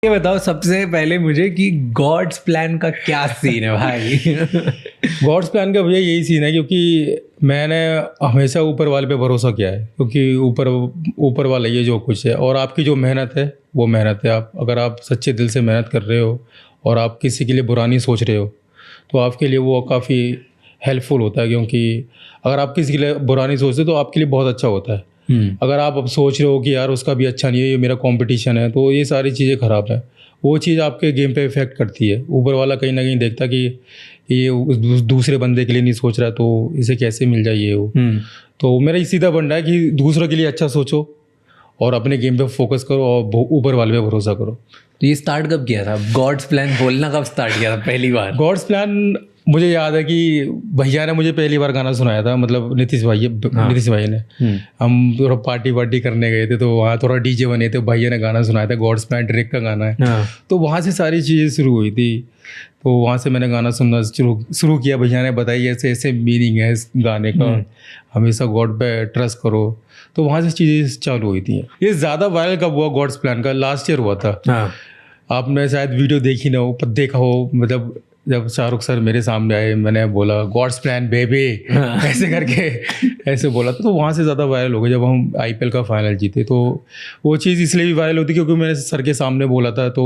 ये बताओ सबसे पहले मुझे कि गॉड्स प्लान का क्या सीन है भाई? गॉड्स प्लान का भैया यही सीन है, क्योंकि मैंने हमेशा ऊपर वाले पे भरोसा किया है, क्योंकि ऊपर वाला ये जो कुछ है, और आपकी जो मेहनत है वो मेहनत है। आप अगर आप सच्चे दिल से मेहनत कर रहे हो और आप किसी के लिए बुरा नहीं सोच रहे हो तो आपके लिए वो काफ़ी हेल्पफुल होता है, क्योंकि अगर आप किसी के लिए बुरा नहीं सोचते तो आपके लिए बहुत अच्छा होता है। अगर आप अब सोच रहे हो कि यार उसका भी अच्छा नहीं है, ये मेरा कंपटीशन है, तो ये सारी चीज़ें ख़राब है। वो चीज़ आपके गेम पे इफेक्ट करती है। ऊपर वाला कहीं ना कहीं देखता कि ये दूसरे बंदे के लिए नहीं सोच रहा है, तो इसे कैसे मिल जाए ये वो। तो मेरा ये सीधा फंडा है कि दूसरों के लिए अच्छा सोचो और अपने गेम पे फोकस करो और ऊपर वाले पे भरोसा करो। तो ये स्टार्ट कब किया था? गॉड्स प्लान बोलना कब स्टार्ट किया था पहली बार? गॉड्स प्लान मुझे याद है कि भैया ने मुझे पहली बार गाना सुनाया था, मतलब नीतीश भाई ने। हम थोड़ा पार्टी करने गए थे, तो वहाँ थोड़ा डीजे बने थे, भैया ने गाना सुनाया था, गॉड्स प्लान ड्रेक का गाना है। तो वहाँ से सारी चीज़ें शुरू हुई थी। तो वहाँ से मैंने गाना सुनना शुरू किया। भैया ने बताई ऐसे ऐसे मीनिंग है इस गाने का, हमेशा गॉड पे ट्रस्ट करो। तो वहाँ से चीज़ें चालू हुई थी। ये ज़्यादा वायरल कब हुआ? गॉड्स प्लान का लास्ट ईयर हुआ था। आपने शायद वीडियो देखी ना हो, पर देखा हो, मतलब जब शाहरुख सर मेरे सामने आए, मैंने बोला गॉड्स प्लान बेबी ऐसे करके ऐसे बोला था। तो वहाँ से ज़्यादा वायरल हो गया। जब हम आईपीएल का फाइनल जीते तो वो चीज़ इसलिए भी वायरल होती क्योंकि मैंने सर के सामने बोला था। तो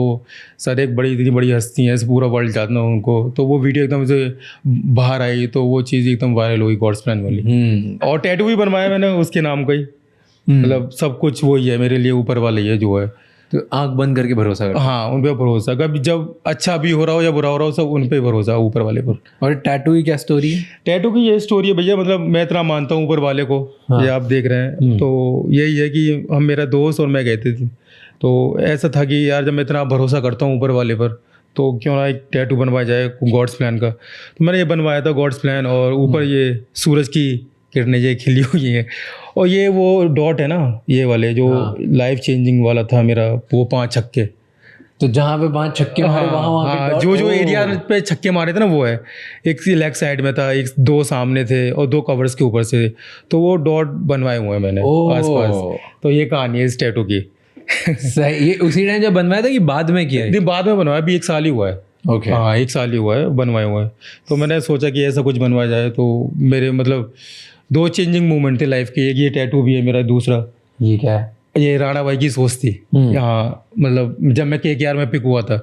सर एक इतनी बड़ी हस्ती है, पूरा वर्ल्ड जानता हूँ उनको, तो वो वीडियो एकदम से बाहर आई, तो वो चीज़ एकदम वायरल हुई गॉड्स प्लान वाली। और टैटू भी बनवाया मैंने उसके नाम का ही। मतलब सब कुछ वही है मेरे लिए, ऊपर वाले ही है जो है। तो आंख बंद करके भरोसा कर। हाँ, उन पे भरोसा। कभी जब अच्छा भी हो रहा हो या बुरा हो रहा हो, सब उन पे भरोसा, ऊपर वाले पर। और टैटू की क्या स्टोरी है? टैटू की ये स्टोरी है भैया, मतलब मैं इतना मानता हूँ ऊपर वाले को। ये आप देख रहे हैं, तो यही है कि हम, मेरा दोस्त और मैं गए थे। तो ऐसा था कि यार जब मैं इतना भरोसा करता हूँ ऊपर वाले पर, तो क्यों ना एक टैटू बनवाया जाए गॉड्स प्लान का। तो मैंने ये बनवाया था गॉड्स प्लान, और ऊपर ये सूरज की किरणें ये खिली हुई हैं, और ये वो डॉट है ना, ये वाले जो लाइफ चेंजिंग वाला था मेरा, वो 5 छक्के। तो जहाँ पे 5 छक्के मारे वहाँ जो एरिया पे छक्के मारे थे ना, वो है। एक लेग साइड में था, एक 2 सामने थे और 2 कवर्स के ऊपर से। तो वो डॉट बनवाए हुए हैं मैंने आसपास। तो ये कहानी है इस टैटू की। सही। ये उसी टाइम जब बनवाया था कि बाद में किया है? नहीं, बाद में बनवाया, अभी 1 साल ही हुआ है। ओके। हाँ, 1 साल ही हुआ है बनवाए हुए हैं। तो मैंने सोचा कि ऐसा कुछ बनवाया जाए। तो मेरे मतलब 2 चेंजिंग मोमेंट थे लाइफ के। एक ये टैटू भी है मेरा, दूसरा ये क्या है? ये राणा भाई की सोच थी। हाँ, मतलब जब मैं KKR में पिक हुआ था,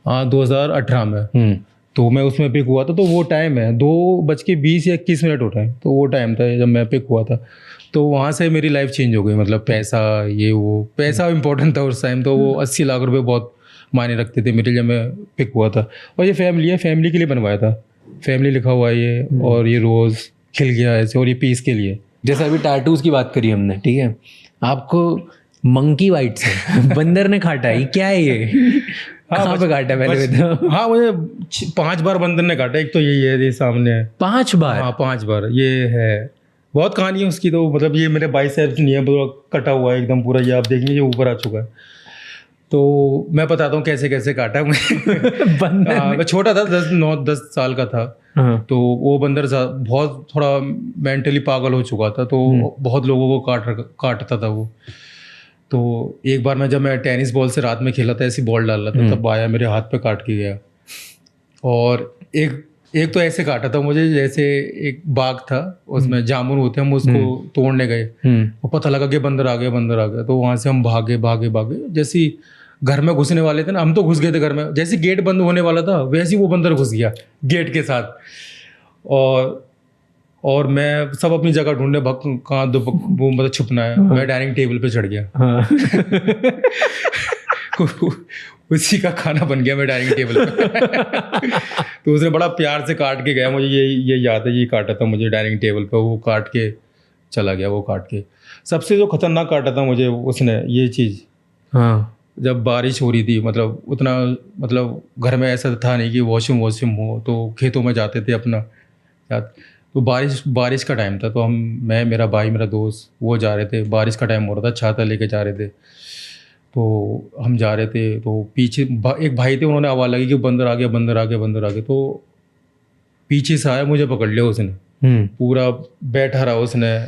हाँ 2018 में, तो मैं उसमें पिक हुआ था। तो वो टाइम है 2:20 या 21 मिनट हो रहे हैं, तो वो टाइम था जब मैं पिक हुआ था। तो वहाँ से मेरी लाइफ चेंज हो गई। मतलब पैसा, ये वो, पैसा इंपॉर्टेंट था उस टाइम। तो वो 80 लाख रुपए बहुत मायने रखते थे मेरे, जब मैं पिक हुआ था। और ये फैमिली है, फैमिली के लिए बनवाया था। फैमिली लिखा हुआ है ये, और ये रोज़ खिल गया ऐसे, और ये पीस के लिए। जैसे अभी टैटूज की बात करी हमने, ठीक है, आपको मंकी बाइट से बंदर ने काटा है, क्या है ये? कहाँ पे काटा पहले बताओ? हाँ, मुझे 5 बार बंदर ने काटा। एक तो यही है, ये सामने है। 5 बार? हाँ, 5 बार। ये है, बहुत कहानी है उसकी। तो मतलब ये मेरे बाइसेप्स नहीं है, पूरा कटा हुआ है एकदम पूरा। ये आप देखेंगे, ये ऊपर आ चुका है। तो मैं बताता हूँ कैसे कैसे काटा बंदर। मैं छोटा था, 10 साल का था। तो वो बंदर बहुत थोड़ा मेंटली पागल हो चुका था, तो बहुत लोगों को काटता था वो। तो एक बार जब मैं टेनिस बॉल से रात में खेला था, ऐसी बॉल डाल रहा था, तब आया मेरे हाथ पे काट के गया। और एक तो ऐसे काटा था मुझे, जैसे एक बाग था, उसमें जामुन होते, हम उसको तोड़ने गए और पता लगा कि बंदर आ गया। तो वहाँ से हम भागे। जैसे घर में घुसने वाले थे ना, हम तो घुस गए थे घर में। जैसे गेट बंद होने वाला था, वैसे ही वो बंदर घुस गया गेट के साथ। और मैं सब अपनी जगह ढूंढने, कहाँ वो मतलब छुपना है। मैं डाइनिंग टेबल पे चढ़ गया। उसी का खाना बन गया मैं डाइनिंग टेबल पे। तो उसने बड़ा प्यार से काट के गया। मुझे ये याद है, ये काटा था मुझे डाइनिंग टेबल पे। वो काट के चला गया, वो काट के। सबसे जो खतरनाक काटा था मुझे उसने, ये चीज़, हाँ, जब बारिश हो रही थी, मतलब उतना, मतलब घर में ऐसा था नहीं कि वॉशरूम हो, तो खेतों में जाते थे अपना। तो बारिश का टाइम था। तो मैं, मेरा भाई, मेरा दोस्त, वो जा रहे थे। बारिश का टाइम हो रहा था, छाता लेके जा रहे थे। तो हम जा रहे थे, तो पीछे एक भाई थे, उन्होंने आवाज़ लगी कि बंदर आ गया। तो पीछे से आया, मुझे पकड़ लिया उसने। पूरा बैठा रहा, उसने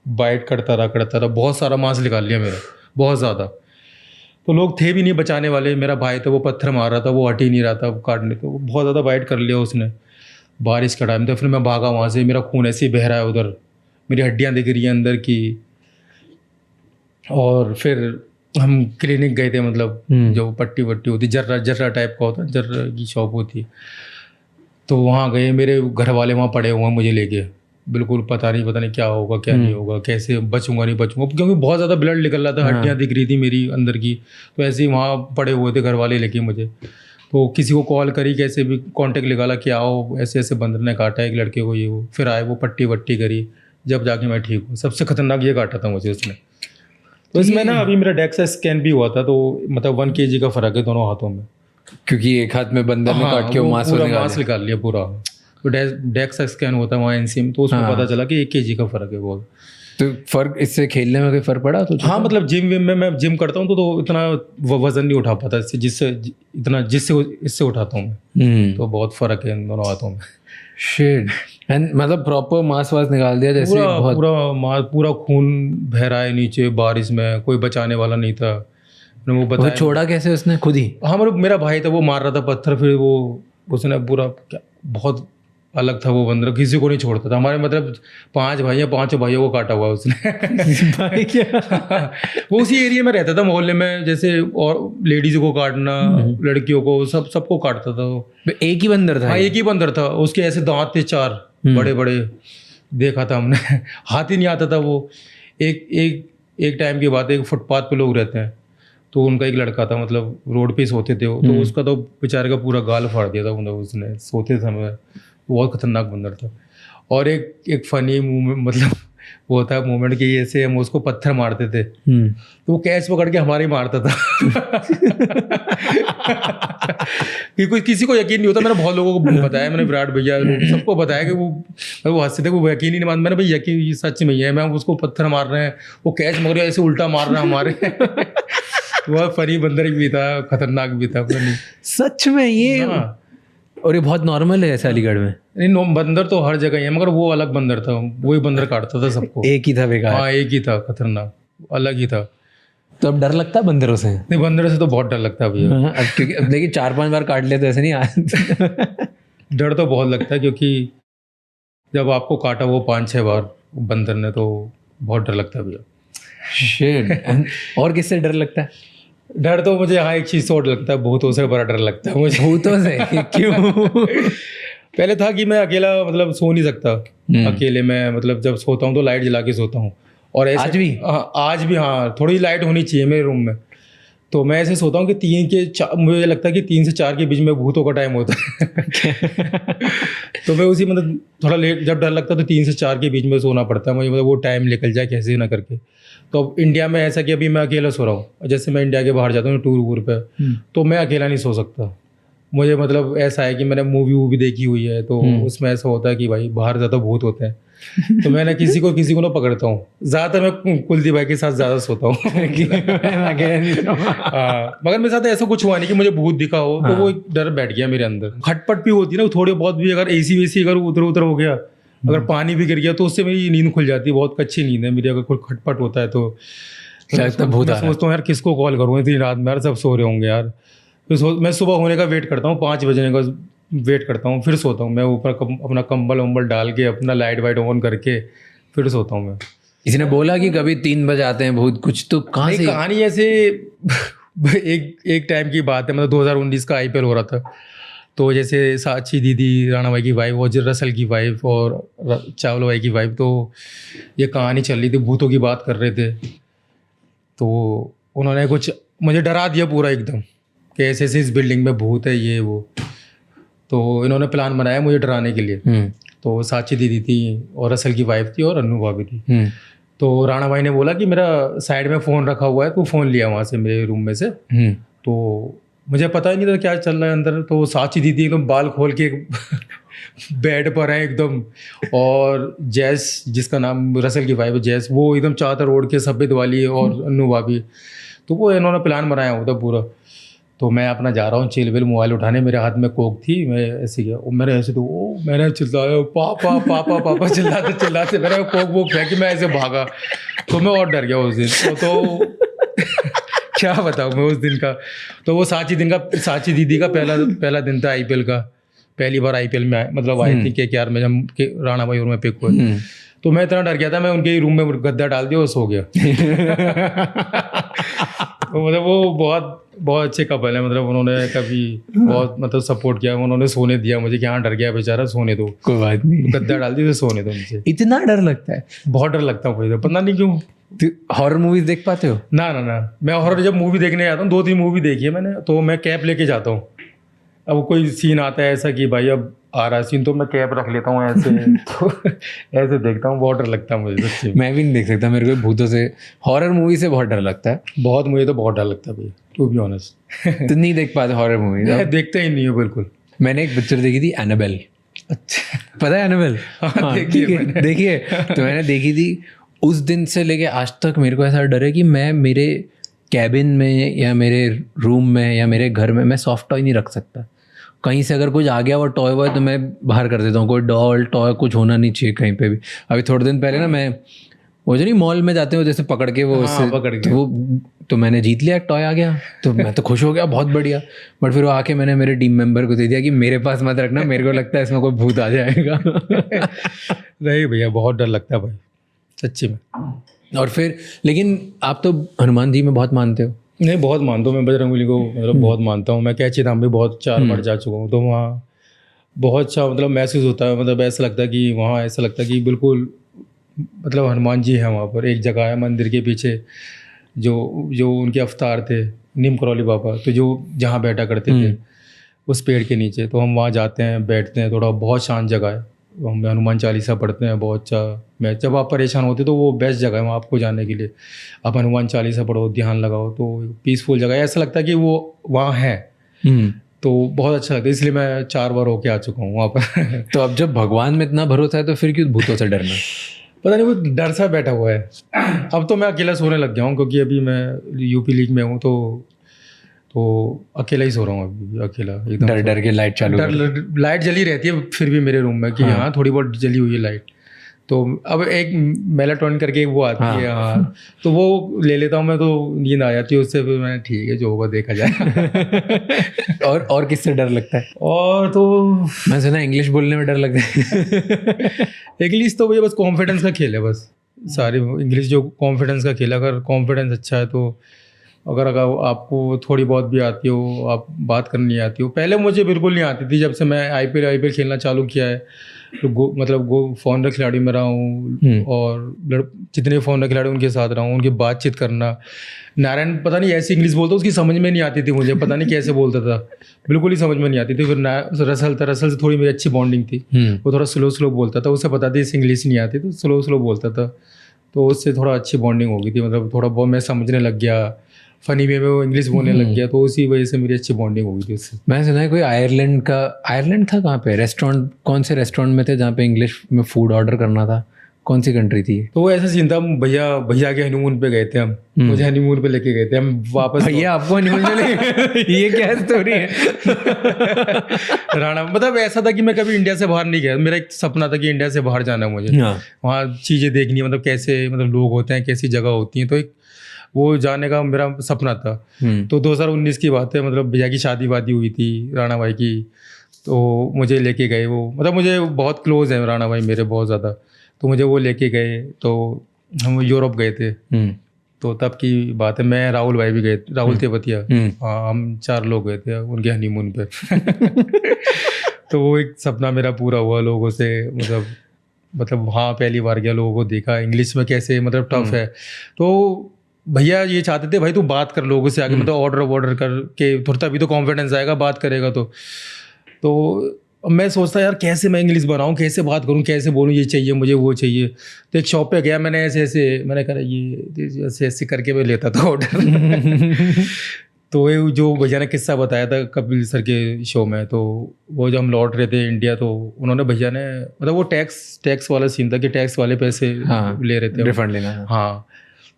बाइट करता रहा। बहुत सारा मांस निकाल लिया मेरा, बहुत ज़्यादा। तो लोग थे भी नहीं बचाने वाले। मेरा भाई था, वो पत्थर मार रहा था, वो हट ही नहीं रहा था काटने, तो बहुत ज़्यादा बाइट कर लिया उसने। बारिश का टाइम था, फिर मैं भागा वहाँ से, मेरा खून ऐसे ही बह रहा है उधर, मेरी हड्डियाँ दिख रही हैं अंदर की। और फिर हम क्लिनिक गए थे, मतलब जो पट्टी वट्टी होती, जर्रा टाइप का होता है, जर्रा की शॉप होती है, तो वहाँ गए। मेरे घर वाले वहाँ पड़े हुए हैं मुझे लेके, बिल्कुल पता नहीं क्या होगा क्या नहीं होगा, कैसे बचूंगा नहीं बचूंगा, क्योंकि बहुत ज़्यादा ब्लड निकल रहा था, हड्डियाँ दिख रही थी मेरी अंदर की। तो ऐसे ही वहाँ पड़े हुए थे घर वाले लेके मुझे। तो किसी को कॉल करी, कैसे भी कांटेक्ट निकाला कि आओ, ऐसे ऐसे बंदर ने काटा एक लड़के को, ये वो। फिर आए, वो पट्टी वट्टी करी, जब जाके मैं ठीक हूँ। सबसे खतरनाक ये काटा था मुझे उसने। तो इसमें ना अभी मेरा डेक्सा स्कैन भी हुआ था, तो मतलब 1 kg का फ़र्क है दोनों हाथों में, क्योंकि एक हाथ में बंदर ने काट के वो मांस निकाल लिया पूरा। तो डेक्सा स्कैन होता है वहाँ एनसीएम में, तो उसमें पता चला कि 1 kg का फ़र्क है बहुत। तो फर्क, इससे खेलने में कोई फर्क पड़ा तो? हाँ, मतलब जिम विम में मैं जिम करता हूँ तो इतना वजन नहीं उठा पाता जिससे इससे उठाता हूँ मैं। तो बहुत फ़र्क है इन दोनों हाथों में। शिट। एंड मतलब प्रॉपर मांस वास निकाल दिया जैसे? पूरा खून बह रहा है नीचे, बारिश में कोई बचाने वाला नहीं था। वो बताया, छोड़ा कैसे उसने? खुद ही? हाँ, मेरा भाई था, वो मार रहा था पत्थर, फिर वो उसने पूरा बहुत अलग था वो बंदर, किसी को नहीं छोड़ता था। हमारे मतलब 5 भाई हैं, 5 भाइयों को काटा हुआ उसने। भाई क्या? वो उसी एरिया में रहता था मोहल्ले में, जैसे और लेडीज को काटना, लड़कियों को, सबको काटता था वो। एक ही बंदर था? हाँ, एक ही बंदर था। उसके ऐसे दांत थे 4 बड़े बड़े, देखा था हमने। हाथ ही नहीं आता था वो। एक टाइम की बात है, एक फुटपाथ पे लोग रहते हैं, तो उनका एक लड़का था, मतलब रोड पे सोते थे वो, तो उसका तो बेचारे का पूरा गाल फाड़ दिया था मतलब उसने सोते समय। बहुत खतरनाक बंदर था। और एक फनी मूवमेंट, मतलब वो था मोमेंट कि ऐसे हम उसको पत्थर मारते थे, तो वो कैच पकड़ के हमारे ही मारता था। कि कोई किसी को यकीन नहीं होता। मैंने बहुत लोगों को बताया, मैंने विराट भैया सबको बताया कि वो हंसते थे, वो यकीन ही नहीं मानते। मैंने भाई यकीन सच में ही है, मैं उसको पत्थर मार रहे हैं, वो कैच मगर ऐसे उल्टा मार रहा है हमारे। वह फनी बंदर भी था, खतरनाक भी था। सच में ये? और ये बहुत नॉर्मल है ऐसे अलीगढ़ में? नहीं, बंदर तो हर जगह ही है, मगर वो अलग बंदर था, वही बंदर काटता था सबको। एक ही था बेकार? हाँ, एक ही था, खतरनाक, अलग ही था। तो अब डर लगता है बंदरों से? नहीं, बंदरों से तो बहुत डर लगता है भैया। अब क्योंकि अब देखिए 4-5 बार काट ले तो ऐसे नहीं। डर तो बहुत लगता है, क्योंकि जब आपको काटा वो 5-6 बार बंदर ने, तो बहुत डर लगता है भैया। शिट। और किससे डर लगता है? डर तो मुझे एक चीज़ से और लगता है, भूतों से बड़ा डर लगता है मुझे। भूतों से? क्यों? पहले था कि मैं अकेला मतलब सो नहीं सकता अकेले में, मतलब जब सोता हूँ तो लाइट जला के सोता हूँ। और ऐसे आज भी? आज भी हाँ, थोड़ी लाइट होनी चाहिए मेरे रूम में। तो मैं ऐसे सोता हूँ कि मुझे लगता है कि 3 से 4 के बीच में भूतों का टाइम होता है। तो मैं उसी मतलब थोड़ा लेट, जब डर लगता है तो 3 से 4 के बीच में सोना पड़ता है मुझे, मतलब वो टाइम निकल जाए कैसे ना करके। तो अब इंडिया में ऐसा कि अभी मैं अकेला सो रहा हूँ, जैसे मैं इंडिया के बाहर जाता हूँ टूर वूर पे, तो मैं अकेला नहीं सो सकता। मुझे मतलब ऐसा है कि मैंने मूवी देखी हुई है, तो उसमें ऐसा होता है कि भाई बाहर ज़्यादा भूत होते हैं। तो मैं ना किसी को ना पकड़ता हूँ। ज़्यादातर मैं कुलदीप भाई के साथ ज़्यादा सोता हूँ। मगर मेरे साथ ऐसा कुछ हुआ नहीं कि मुझे भूत दिखा हो, तो वो एक डर बैठ गया मेरे अंदर। खटपट भी होती है ना थोड़ी बहुत भी, अगर एसी वेसी अगर उधर उधर हो गया, अगर पानी भी गिर गया, तो उससे मेरी नींद खुल जाती है। बहुत अच्छी नींद है मेरी, अगर कोई खटपट होता है तो मैं सोचता हूँ यार किसको कॉल करूँ इतनी रात में, यार सब सो रहे होंगे यार। तो मैं सुबह होने का वेट करता हूँ, 5 बजने का वेट करता हूँ, फिर सोता हूँ मैं। ऊपर अपना कंबल वम्बल डाल के, अपना लाइट वाइट ऑन करके फिर सोता हूँ मैं। किसी ने बोला कि कभी 3 बजे आते हैं भूत, कुछ तो कहाँ से? कहानी ऐसे एक टाइम की बात है, मतलब 2019 का IPL हो रहा था। तो जैसे साक्षी दीदी, राणा भाई की वाइफ, और रसल की वाइफ, और चावला भाई की वाइफ, तो ये कहानी चल रही थी, भूतों की बात कर रहे थे। तो उन्होंने कुछ मुझे डरा दिया पूरा एकदम कि ऐसे ऐसे इस बिल्डिंग में भूत है, ये वो। तो इन्होंने प्लान बनाया मुझे डराने के लिए। तो साक्षी दीदी थी, और रसल की वाइफ थी, और अन्नू भाभी थी। तो राणा भाई ने बोला कि मेरा साइड में फ़ोन रखा हुआ है, तो फ़ोन लिया वहाँ से मेरे रूम में से। तो मुझे पता ही नहीं था क्या चल रहा है अंदर। तो साक्षी दीदी एकदम बाल खोल के बेड पर है एकदम, और जैस, जिसका नाम रसल की वाइफ है जैस, वो एकदम चादर ओढ़ के सफ़ेद वाली, और अन्नू भाभी। तो वो इन्होंने प्लान बनाया होता पूरा। तो मैं अपना जा रहा हूँ चिलबिल मोबाइल उठाने, मेरे हाथ में कोक थी, मैं ऐसे गया, मेरे ऐसे तो मैंने चिल्लाया पापा पापा पापा चिल्लाते मैंने कोक वो फेंकी, मैं ऐसे भागा। तो मैं और डर गया उस दिन। तो क्या बताऊँ मैं उस दिन का। तो वो साची दीदी का पहला दिन था IPL का। पहली बार IPL में मतलब आई थी KKR में, जब राणा भाई और मैं पिक हुए। तो मैं इतना डर गया था, मैं उनके रूम में गद्दा डाल दिया और सो गया। तो मतलब वो बहुत अच्छे कपल है, मतलब उन्होंने कभी बहुत मतलब सपोर्ट किया, उन्होंने सोने दिया मुझे कि हाँ डर गया बेचारा, सोने दो, कोई बात नहीं, गद्दा डाल दी तो सोने दो नीचे। इतना डर लगता है? बहुत डर लगता है मुझे, पता नहीं क्यों। हॉरर मूवीज देख पाते हो? ना मैं हॉरर जब मूवी देखने जाता हूँ, 2-3 मूवी देखी है मैंने, तो मैं कैप लेके जाता हूँ। अब कोई सीन आता है ऐसा कि भाई अब आ रहा सीन, तो मैं कैप रख लेता हूँ ऐसे। तो ऐसे देखता हूँ, बहुत डर लगता है मुझे सच्ची। मैं भी नहीं देख सकता, मेरे को भूतों से, हॉरर मूवी से बहुत डर लगता है। मुझे तो बहुत डर लगता है भाई, टू बी ऑनेस्ट। तो नहीं देख पाते हॉरर मूवी? मैं देखता ही नहीं हूँ बिल्कुल। मैंने एक पिक्चर देखी थी, एनाबेल। अच्छा, पता है एनाबेल? हाँ, देखिए तो मैंने देखी थी। उस दिन से लेके आज तक मेरे को ऐसा डर है कि मैं मेरे कैबिन में या मेरे रूम में या मेरे घर में मैं सॉफ्ट टॉय नहीं रख सकता। कहीं से अगर कुछ आ गया वो टॉय वॉय तो मैं बाहर कर देता हूँ। कोई डॉल टॉय कुछ होना नहीं चाहिए कहीं पे भी। अभी थोड़े दिन पहले ना मैं वो जो नहीं मॉल में जाते हो जैसे पकड़ के वो हाँ, पकड़ के तो वो तो मैंने जीत लिया, एक टॉय आ गया तो मैं तो खुश हो गया, बहुत बढ़िया। बट फिर वो आके मैंने मेरे टीम मेंबर को दे दिया कि मेरे पास मत रखना, मेरे को लगता है इसमें कोई भूत आ जाएगा। नहीं भैया, बहुत डर लगता है भाई सच्ची में। और फिर लेकिन आप तो हनुमान जी में बहुत मानते हो? नहीं, बहुत मानता हूँ मैं बजरंगबली को, मतलब बहुत मानता हूँ मैं। कैची धाम भी बहुत 4 बार जा चुका हूँ, तो वहाँ बहुत अच्छा मतलब महसूस होता है। मतलब ऐसा लगता है कि वहाँ ऐसा लगता है कि बिल्कुल मतलब हनुमान जी हैं वहाँ पर। एक जगह है मंदिर के पीछे जो उनके अवतार थे, नीम करौली बाबा, तो जो जहाँ बैठा करते थे उस पेड़ के नीचे, तो हम वहाँ जाते हैं, बैठते हैं, थोड़ा बहुत शांत जगह है। हम हनुमान चालीसा पढ़ते हैं, बहुत अच्छा। मैं जब आप परेशान होते तो वो बेस्ट जगह है वहाँ आपको जाने के लिए। आप हनुमान चालीसा पढ़ो, ध्यान लगाओ, तो पीसफुल जगह है। ऐसा लगता है कि वो वहाँ है, तो बहुत अच्छा लगता है। इसलिए मैं 4 बार होके आ चुका हूँ वहाँ पर। तो अब जब भगवान में इतना भरोसा है तो फिर क्यों भूतों से डरना? पता नहीं, वो डर सा बैठा हुआ है। अब तो मैं अकेला सोने लग गया हूँ, क्योंकि अभी मैं UP लीग में हूँ, तो अकेला ही सो रहा हूँ अभी, अकेला एकदम। डर के लाइट चालू लाइट जली रहती है फिर भी मेरे रूम में कि हाँ थोड़ी बहुत जली हुई है लाइट। तो अब एक मेलाटोनिन करके वो आती है, हाँ, तो वो ले लेता हूँ मैं, तो नींद आ जाती है उससे। फिर मैं ठीक है जो होगा देखा जाए। और किससे डर लगता है? और तो मैं सुना इंग्लिश बोलने में डर लगता है। इंग्लिश तो भैया बस कॉन्फिडेंस का खेल है, बस सारी इंग्लिश जो कॉन्फिडेंस का खेल है। अगर कॉन्फिडेंस अच्छा है तो अगर आपको थोड़ी बहुत भी आती हो, आप बात करनी आती हो। पहले मुझे बिल्कुल नहीं आती थी, जब से मैं IPL खेलना चालू किया है। तो मतलब फॉरनर खिलाड़ी में रहा हूँ, और जितने फॉरनर खिलाड़ी उनके साथ रहा हूँ, उनकी बातचीत करना। नारायण पता नहीं ऐसी इंग्लिश बोलता, उसकी समझ में नहीं आती थी मुझे, पता नहीं कैसे बोलता था, बिल्कुल ही समझ में नहीं आती थी। फिर रसल से थोड़ी मेरी अच्छी बॉन्डिंग थी। वो थोड़ा स्लो बोलता था, उसे पता थी इस इंग्लिश नहीं आती, तो स्लो बोलता था, तो उससे थोड़ा अच्छी बॉन्डिंग हो गई थी। मतलब थोड़ा बहुत मैं समझने लग गया, फनी वे में वो इंग्लिश बोलने लग गया, तो उसी वजह से मेरी अच्छी बॉन्डिंग हो गई थी उससे। मैं सुना है कोई आयरलैंड था, कहाँ पे रेस्टोरेंट, कौन से रेस्टोरेंट में थे जहाँ पे इंग्लिश में फूड ऑर्डर करना था? कौन सी कंट्री थी? तो वो ऐसा सीन था, भैया के हनीमून पे गए थे हम। मुझे हनीमून पे लेके गए थे हम वापस। भैया आपको हनीमून पे ले ये क्या स्टोरी है? राणा, मतलब ऐसा था कि मैं कभी इंडिया से बाहर नहीं गया। मेरा एक सपना था कि इंडिया से बाहर जाना है मुझे, वहाँ चीज़ें देखनी, मतलब कैसे मतलब लोग होते हैं, कैसी जगह होती हैं, तो एक वो जाने का मेरा सपना था। तो 2019 की बात है, मतलब भैया की शादी वादी हुई थी राणा भाई की, तो मुझे लेके गए वो। मतलब मुझे बहुत क्लोज है राणा भाई मेरे, बहुत ज़्यादा, तो मुझे वो लेके गए। तो हम यूरोप गए थे, तो तब की बात है। मैं राहुल भाई भी गए, राहुल तेवतिया, हाँ, हम 4 लोग गए थे उनके हनीमून पे। तो वो एक सपना मेरा पूरा हुआ लोगों से, मतलब हाँ पहली बार गया, लोगों को देखा, इंग्लिश में कैसे मतलब टफ है। तो भैया ये चाहते थे भाई तू बात कर लोगों से आगे, मतलब ऑर्डर करके थोड़ा, तभी तो कॉन्फिडेंस आएगा, बात करेगा तो मैं सोचता यार कैसे मैं इंग्लिश बनाऊँ, कैसे बात करूँ, कैसे बोलूँ, ये चाहिए मुझे, वो चाहिए। तो एक शॉप पे गया, मैंने मैंने कहा ये ऐसे करके मैं लेता था ऑर्डर। तो ये जो भैया ने किस्सा बताया था कपिल सर के शो में, तो वो जब हम लौट रहे थे इंडिया, तो उन्होंने भैया ने, मतलब वो टैक्स वाला सीन था कि टैक्स वाले पैसे ले रहे थे, रिफंड लेना। हाँ,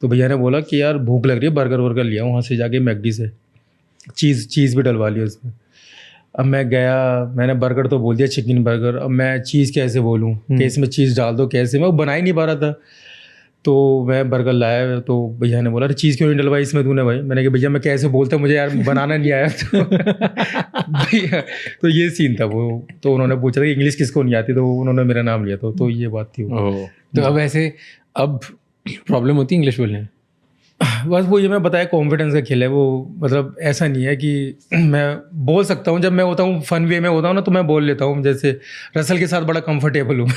तो भैया ने बोला कि यार भूख लग रही है, बर्गर लिया वहाँ से जाके मैकडी से, चीज़ भी डलवा लिया उसमें। अब मैं गया, मैंने बर्गर तो बोल दिया, चिकन बर्गर। अब मैं चीज़ कैसे बोलूँ कि इसमें चीज़ डाल दो, कैसे, मैं वो बना ही नहीं पा रहा था। तो मैं बर्गर लाया तो भैया ने बोला अरे चीज़ क्यों नहीं डलवाई इसमें तूने भाई। मैंने कहा भैया मैं कैसे बोलता, मुझे यार बनाना नहीं आया। तो भैया तो ये सीन था वो। तो उन्होंने पूछा था कि इंग्लिश किसको नहीं आती, तो उन्होंने मेरा नाम लिया। तो ये बात थी। तो अब ऐसे अब प्रॉब्लम होती है इंग्लिश बोलने में? बस वो ये मैं बताया कॉन्फिडेंस का खेल है वो। मतलब ऐसा नहीं है कि मैं बोल सकता हूँ, जब मैं होता हूँ फन वे में होता हूँ ना तो मैं बोल लेता हूँ। जैसे रसल के साथ बड़ा कंफर्टेबल हूँ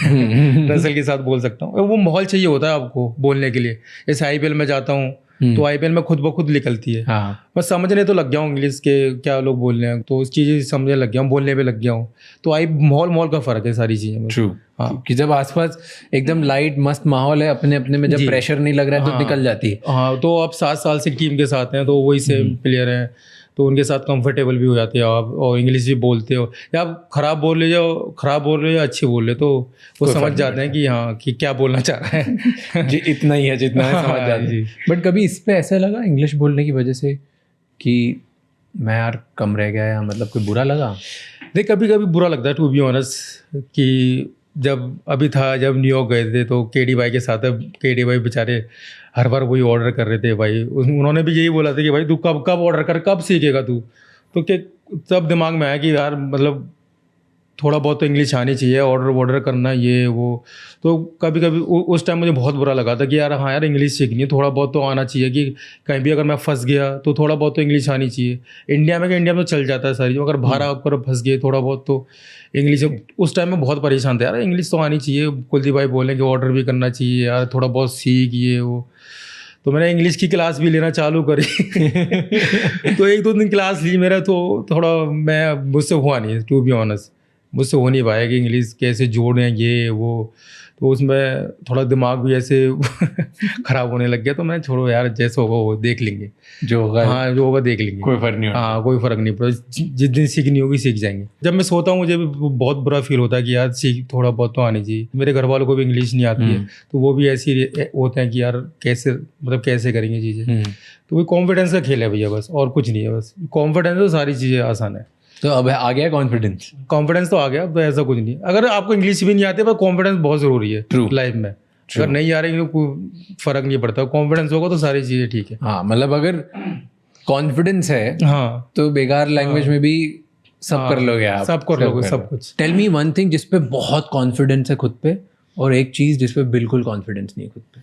रसल के साथ बोल सकता हूँ। वो माहौल चाहिए होता है आपको बोलने के लिए। जैसे आईपीएल में जाता हूँ तो आईपीएल में खुद ब खुद निकलती है। हाँ। बस समझने तो लग गया हूँ इंग्लिश के क्या लोग बोल रहे हैं, तो उस चीज़ें समझने लग गया हूँ, बोलने पे लग गया हूँ। तो माहौल का फ़र्क है सारी चीज़ें। ट्रू। हाँ, कि जब आसपास एकदम लाइट मस्त माहौल है अपने अपने में, जब प्रेशर नहीं लग रहा है तो निकल जाती है। हाँ, तो आप 7 साल से टीम के साथ हैं तो वही सेम प्लेयर हैं, तो उनके साथ कंफर्टेबल भी हो जाते हो आप, और इंग्लिश भी बोलते हो। या आप खराब बोल रहे हो या अच्छी बोल रहे, तो वो समझ जाते हैं कि हाँ कि क्या बोलना चाह रहा है। जी इतना ही है जितना है समझ जाते हैं। बट कभी इस पे ऐसा लगा इंग्लिश बोलने की वजह से कि मैं यार कम रह गया, या मतलब कोई बुरा लगा? देख कभी कभी बुरा लगता है टू बी ऑनेस्ट, कि जब न्यूयॉर्क गए थे तो केडी भाई के साथ, केडी भाई बेचारे हर बार वही ऑर्डर कर रहे थे भाई। उन्होंने भी यही बोला था कि भाई तू कब ऑर्डर कर, कब सीखेगा तू। तो क्या तब दिमाग में आया कि यार मतलब थोड़ा बहुत तो इंग्लिश आनी चाहिए, ऑर्डर करना ये वो। तो कभी कभी उस टाइम मुझे बहुत बुरा लगा था कि यार हाँ यार इंग्लिश सीखनी है, थोड़ा बहुत तो आना चाहिए, कि कहीं भी अगर मैं फंस गया तो थोड़ा बहुत तो इंग्लिश आनी चाहिए। इंडिया में तो चल जाता है सारी, अगर बाहर आकर फंस गए थोड़ा बहुत तो इंग्लिश। उस टाइम में बहुत परेशान था यार, इंग्लिश तो आनी चाहिए। कुलदीप भाई बोलें कि ऑर्डर भी करना चाहिए यार, थोड़ा बहुत सीख ये वो। तो मैंने इंग्लिश की क्लास भी लेना चालू करी तो 1-2 दिन क्लास ली, मेरा तो थोड़ा मुझसे हुआ नहीं, टू बी ऑनेस्ट मुझसे हो नहीं पाया कि इंग्लिश कैसे जोड़ें ये वो। तो उसमें थोड़ा दिमाग भी ऐसे ख़राब होने लग गया। तो मैं छोड़ो यार, जैसे होगा वो देख लेंगे, जो होगा। हाँ जो होगा देख लेंगे, कोई फ़र्क नहीं होगा। हाँ कोई फ़र्क नहीं पड़ा। जिस दिन सीखनी होगी सीख जाएंगे। जब मैं सोता हूँ मुझे बहुत बुरा फील होता है कि यार थोड़ा बहुत तो आनी चाहिए। मेरे घर वालों को भी इंग्लिश नहीं आती है, तो वो भी ऐसे होते हैं कि यार कैसे करेंगे चीज़ें। तो वो कॉन्फिडेंस का खेल है भैया, बस और कुछ नहीं है। बस कॉन्फिडेंस तो सारी चीज़ें आसान है। तो अब आ गया कॉन्फिडेंस तो आ गया, तो ऐसा कुछ नहीं। अगर आपको इंग्लिश भी नहीं आती पर कॉन्फिडेंस बहुत ज़रूरी है लाइफ में। अगर नहीं आ रही तो कोई फ़र्क नहीं पड़ता, कॉन्फिडेंस होगा तो सारी चीज़ें ठीक है। हाँ मतलब अगर कॉन्फिडेंस है हाँ तो बेकार लैंग्वेज में भी सब कर लोगे आप, सब कर लोगे सब कुछ। टेल मी वन थिंग जिस पे बहुत कॉन्फिडेंस है खुद पे, और एक चीज़ जिस पे बिल्कुल कॉन्फिडेंस नहीं है खुद पे।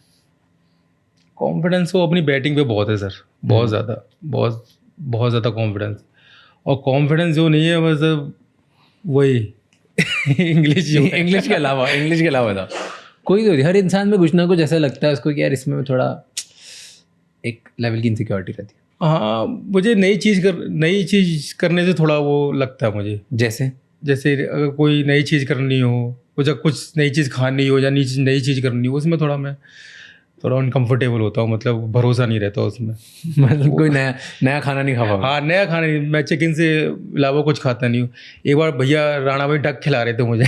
कॉन्फिडेंस वो अपनी बैटिंग पे बहुत है सर, बहुत ज़्यादा कॉन्फिडेंस। और कॉन्फिडेंस जो नहीं है बस वही इंग्लिश के अलावा था कोई तो हर इंसान में कुछ ना कुछ ऐसा लगता है उसको कि यार इसमें थोड़ा एक लेवल की इनसिक्योरिटी रहती है। हाँ मुझे नई चीज़ करने से थोड़ा वो लगता है मुझे। जैसे अगर कोई नई चीज़ करनी हो, कुछ नई चीज़ खानी हो या नई चीज़ करनी हो, उसमें थोड़ा अनकंफर्टेबल होता हूँ। मतलब भरोसा नहीं रहता उसमें। मतलब कोई नया खाना नहीं खा पाऊंगा। हाँ नया खाना नहीं, मैं चिकन से अलावा कुछ खाता नहीं हूँ। एक बार भैया राणा भाई डक खिला रहे थे मुझे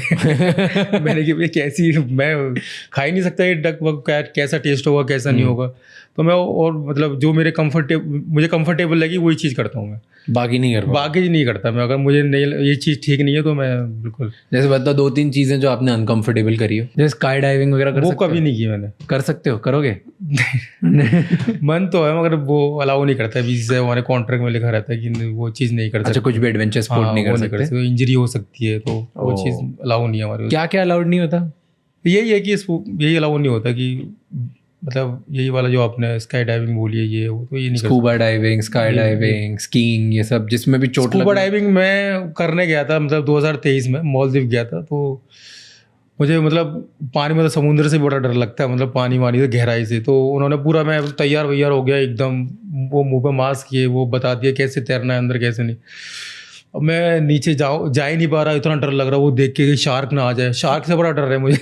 मैंने कि कैसी, मैं खा ही नहीं सकता ये डक, कैसा टेस्ट होगा कैसा नहीं होगा। तो मैं और मतलब जो मुझे कंफर्टेबल लगी वही चीज़ करता हूँ मैं, बाकी नहीं करता मैं। अगर मुझे ये चीज़ ठीक नहीं है तो मैं बिल्कुल। जैसे बताओ 2-3 चीज़ें जो आपने अनकंफर्टेबल करी हो, जैसे स्काई डाइविंग वगैरह वो कभी नहीं की मैंने। कर सकते हो, करोगे? मन तो है मगर वो अलाउ नहीं करता, बीच से हमारे कॉन्ट्रैक्ट में लिखा रहता है कि वो चीज़ नहीं कर सकते। अच्छा, कुछ भी एडवेंचर स्पोर्ट नहीं कर सकते, इंजरी हो सकती है, तो वो चीज़ अलाउ नहीं है हमारे। क्या अलाउड नहीं होता? यही है कि यही अलाउ नहीं होता कि मतलब यही वाला जो आपने स्काई डाइविंग बोली है ये वो, तो ये नहीं। Scuba diving, sky diving, skiing, ये सब जिसमें भी चोट। स्कूबा डाइविंग मैं करने गया था, मतलब 2023 में मालदीव गया था। तो मुझे मतलब पानी में, तो समुद्र से बड़ा डर लगता है, मतलब पानी से गहराई से। तो उन्होंने पूरा, मैं तैयार हो गया एकदम, वो मुँह पे मास्क किए, वो बता दिया कैसे तैरना है अंदर कैसे नहीं। अब मैं नीचे जा ही नहीं पा रहा, इतना डर लग रहा वो देख के कि शार्क ना आ जाए। शार्क से बड़ा डर है मुझे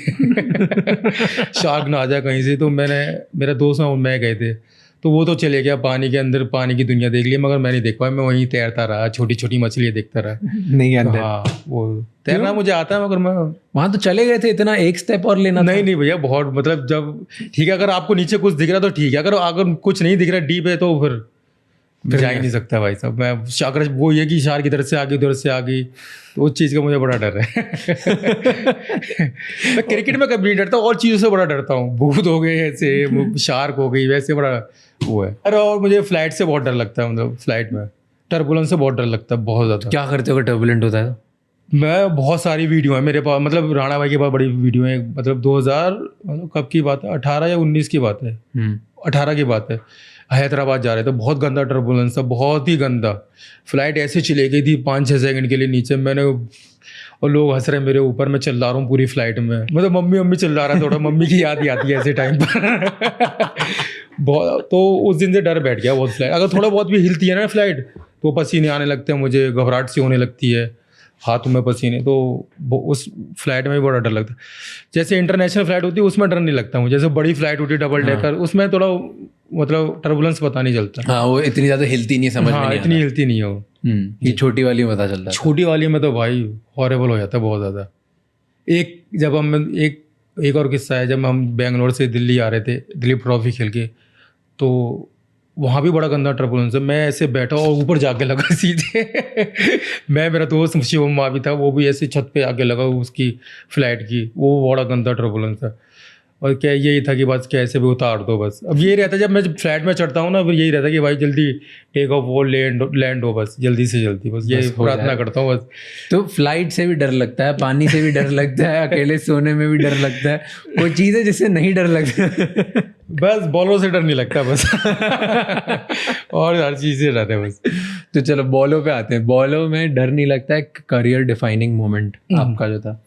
शार्क ना आ जाए कहीं से। तो मेरा दोस्त और मैं गए थे, तो वो तो चले गया पानी के अंदर, पानी की दुनिया देख ली, मगर मैं नहीं देख पाया। मैं वहीं तैरता रहा, छोटी छोटी मछलियाँ देखता रहा। नहीं अंदर? हाँ वो तैरना मुझे आता है, मगर मैं वहाँ तो चले गए थे, इतना एक स्टेप और लेना था। नहीं भैया, बहुत मतलब जब ठीक है, अगर आपको नीचे कुछ दिख रहा तो ठीक है, अगर कुछ नहीं दिख रहा डीप है तो फिर जा ही नहीं सकता भाई साहब। मैं अगर वो ये कि शार की तरफ से आ गई, उधर से आ गई, तो उस चीज़ का मुझे बड़ा डर है। मैं क्रिकेट में कभी नहीं डरता, और चीज़ों से बड़ा डरता हूँ। भूत हो गए ऐसे, शार्क हो गई, वैसे बड़ा वो है। अरे और मुझे फ्लाइट से बहुत डर लगता है, मतलब फ्लाइट में टर्बुलेंस से बहुत डर लगता है, बहुत ज़्यादा। क्या करते हो अगर टर्बुलेंट होता है? मैं बहुत सारी वीडियो है मेरे पास, मतलब राणा भाई के पास बड़ी वीडियो है, मतलब 2000 मतलब कब की बात है, 18 या 19 की बात है, 18 की बात है। हैदराबाद जा रहे थे, बहुत गंदा टर्बुलेंस था, बहुत ही गंदा। फ्लाइट ऐसे चली गई थी 5-6 सेकंड के लिए नीचे, मैंने, और लोग हंस रहे मेरे ऊपर, मैं चिल्ला रहा हूँ पूरी फ्लाइट में, मतलब मम्मी मम्मी चिल्ला रहा है, थोड़ा मम्मी की याद ही आती है ऐसे टाइम पर। बहुत, तो उस दिन से डर बैठ गया बहुत फ्लाइट। अगर थोड़ा बहुत भी हिलती है ना फ्लाइट तो पसीने आने लगते हैं मुझे, घबराहट सी होने लगती है, हाथों में पसीने, तो उस फ्लाइट में भी बड़ा डर लगता है। जैसे इंटरनेशनल फ्लाइट होती है उसमें डर नहीं लगता मुझे, जैसे बड़ी फ्लाइट होती है डबल डेकर, उसमें थोड़ा मतलब टर्बुलेंस पता नहीं चलता। हाँ, वो इतनी ज़्यादा हिलती नहीं है, समझ में नहीं इतनी हिलती नहीं हो। ये छोटी वाली में पता चलता है। छोटी वाली में तो भाई हॉरेबल हो जाता है बहुत ज़्यादा। जब हम एक और किस्सा है, जब हम बेंगलोर से दिल्ली आ रहे थे, दिलीप ट्रॉफी खेल के, तो वहाँ भी बड़ा गंदा टर्बुलेंस है। मैं ऐसे बैठा और ऊपर जाके लगा सीधे। मैं, मेरा दोस्त शिवम माँ भी था, वो भी ऐसे छत पे आके लगा उसकी फ्लाइट की, वो बड़ा गंदा टर्बुलेंस है। और क्या यही था कि बस कैसे भी उतार दो बस। अब यही रहता है जब मैं फ्लाइट में चढ़ता हूँ ना, फिर यही रहता है कि भाई जल्दी टेक ऑफ हो, लैंड हो, बस जल्दी से जल्दी, बस ये प्रार्थना करता हूँ बस। तो फ्लाइट से भी डर लगता है, पानी से भी डर लगता है, अकेले सोने में भी डर लगता है, कोई चीज़ है जिससे नहीं डर लगता? बस बॉलों से डर नहीं लगता बस। और हर चीज़ से डर है बस। तो चलो बॉलों पे आते हैं। बॉलों में डर नहीं लगता है, करियर डिफाइनिंग मोमेंट आपका जो था,